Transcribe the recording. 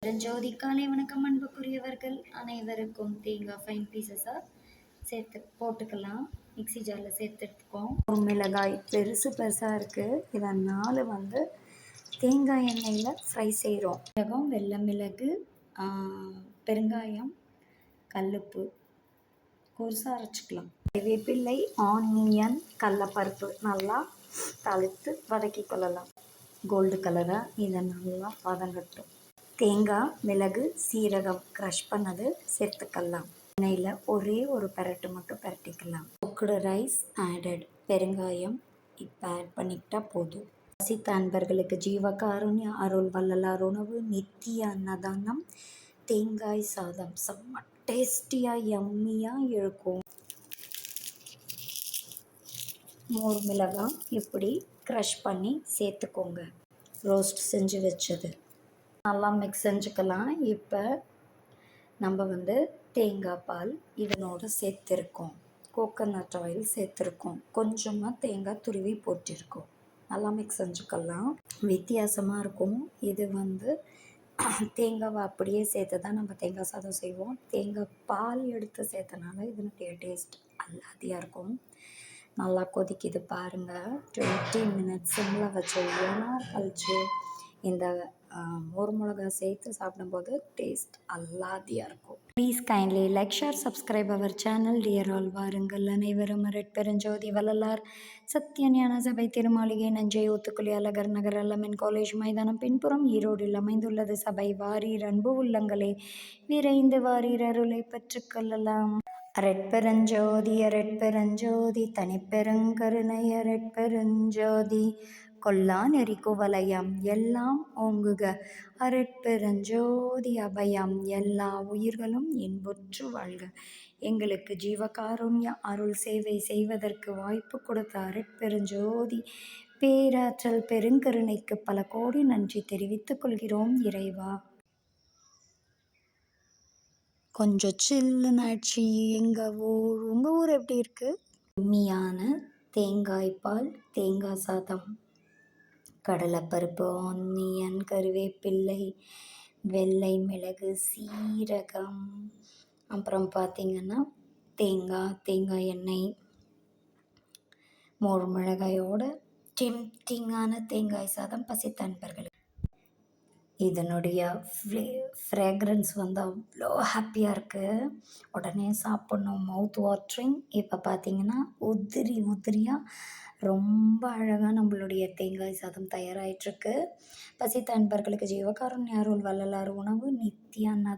பெருஞ்சோதி காலை வணக்கம் அன்புக்குரியவர்கள் அனைவருக்கும் தேங்காய் ஃபைன் பீசஸாக சேர்த்து போட்டுக்கலாம். மிக்ஸி ஜாரில் சேர்த்துருக்கோம். ஒரு மிளகாய் பெருசாக இருக்குது. இதனால் தேங்காய் எண்ணெயில் ஃப்ரை செய்கிறோம். மிளகும் வெள்ளை மிளகு, பெருங்காயம், கல்லுப்பு கோர்ஸாக அரைச்சிக்கலாம். வேப்பிள்ளை, ஆனியன், கடலப்பருப்பு நல்லா தாளித்து வதக்கி கொள்ளலாம். கோல்டு கலராக இதை நல்லா வதங்கட்டும். தேங்காய், மிளகு, சீரகம் க்ரஷ் பண்ணது சேர்த்துக்கலாம். எண்ணெயில் ஒரே ஒரு பெரட்டு மட்டும் பெரட்டிக்கலாம். Cooked rice added. பெருங்காயம் இப்போ ஆட் பண்ணிக்கிட்டால் போதும். பசித்த அன்பர்களுக்கு ஜீவகாருண்ய அருள் வள்ளலார் உணவு நித்திய அன்னதானம் தேங்காய் சாதம் செம்ம டேஸ்டியாக யம்மியாக இருக்கும். மோர் மிளகாய் இப்படி க்ரஷ் பண்ணி சேர்த்துக்கோங்க. ரோஸ்ட் செஞ்சு வச்சது நல்லா மிக்ஸ் செஞ்சுக்கலாம். இப்போ நம்ம தேங்காய் பால் இதனோடு சேர்த்துருக்கோம். கோகோனட் ஆயில் சேர்த்துருக்கோம். கொஞ்சமாக தேங்காய் துருவி போட்டிருக்கோம். நல்லா மிக்ஸ் செஞ்சுக்கலாம். வித்தியாசமாக இருக்கும். இது தேங்காவை அப்படியே சேர்த்து தான் நம்ம தேங்காய் சாதம் செய்வோம். தேங்காய் பால் எடுத்து சேர்த்தனால இதனுடைய டேஸ்ட் அல்லாதியாக இருக்கும். நல்லா கொதிக்குது பாருங்கள். 20 மினிட்ஸ் சிம்மில் வச்சு கழிச்சு இந்த மோர் மிளகா சேர்த்து சாப்பிடும்போது டேஸ்ட் அல்லாதியாக இருக்கும். Please kindly like, share, subscribe our channel. Dear all வாருங்கள் அனைவரும் பெருஞ்சோதி வள்ளலார் சத்தியஞான சபை திருமாளிகை நஞ்சை ஊத்துக்குளி அழகர் நகர் அல்லமன் காலேஜ் மைதானம் பின்புறம் ஈரோடில் அமைந்துள்ளது சபை. வாரீர் அன்பு உள்ளங்களே, விரைந்து வாரீர் அருளை பெற்றுக்கொள்ளலாம். அரட்பெருஞ்சோதி அரட்பெருஞ்சோதி தனிப்பெருங்கருணை அரட்பெருஞ்சோதி கொல்லா நெறி குவலயம் எல்லாம் ஓங்குக அரட்பெருஞ்சோதி அபயம் எல்லா உயிர்களும் இன்புற்று வாழ்க. எங்களுக்கு ஜீவகாருண்ய அருள் சேவை செய்வதற்கு வாய்ப்பு கொடுத்த அரட்பெருஞ்சோதி பேராற்றல் பெருங்கருணைக்கு பல கோடி நன்றி தெரிவித்துக் கொள்கிறோம் இறைவா. கொஞ்சம் சில்லுன்னு ஆயிடுச்சு உங்கள் ஊர் எப்படி இருக்குது? உண்மையான தேங்காய் பால் தேங்காய் சாதம், கடலைப்பருப்பு, ஆனியன், கருவேப்பிள்ளை, வெள்ளை மிளகு, சீரகம், அப்புறம் பார்த்திங்கன்னா தேங்காய் எண்ணெய், மோர் மிளகாயோட டெம்டிங்கான தேங்காய் சாதம் பசித்த அன்பர்களுக்கு. இதனுடைய ஃப்ரேக்ரன்ஸ் அவ்வளோ ஹாப்பியாக இருக்குது. உடனே சாப்பிட்ணும். மவுத் வாட்டரிங். இப்போ பார்த்திங்கன்னா உதிரியாக ரொம்ப அழகாக நம்மளுடைய தேங்காய் சாதம் தயாராகிட்டுருக்கு. பசித்த அன்பர்களுக்கு ஜீவகாருண்ய அருள் வள்ளலார் உணவு நித்திய அன்னதானம்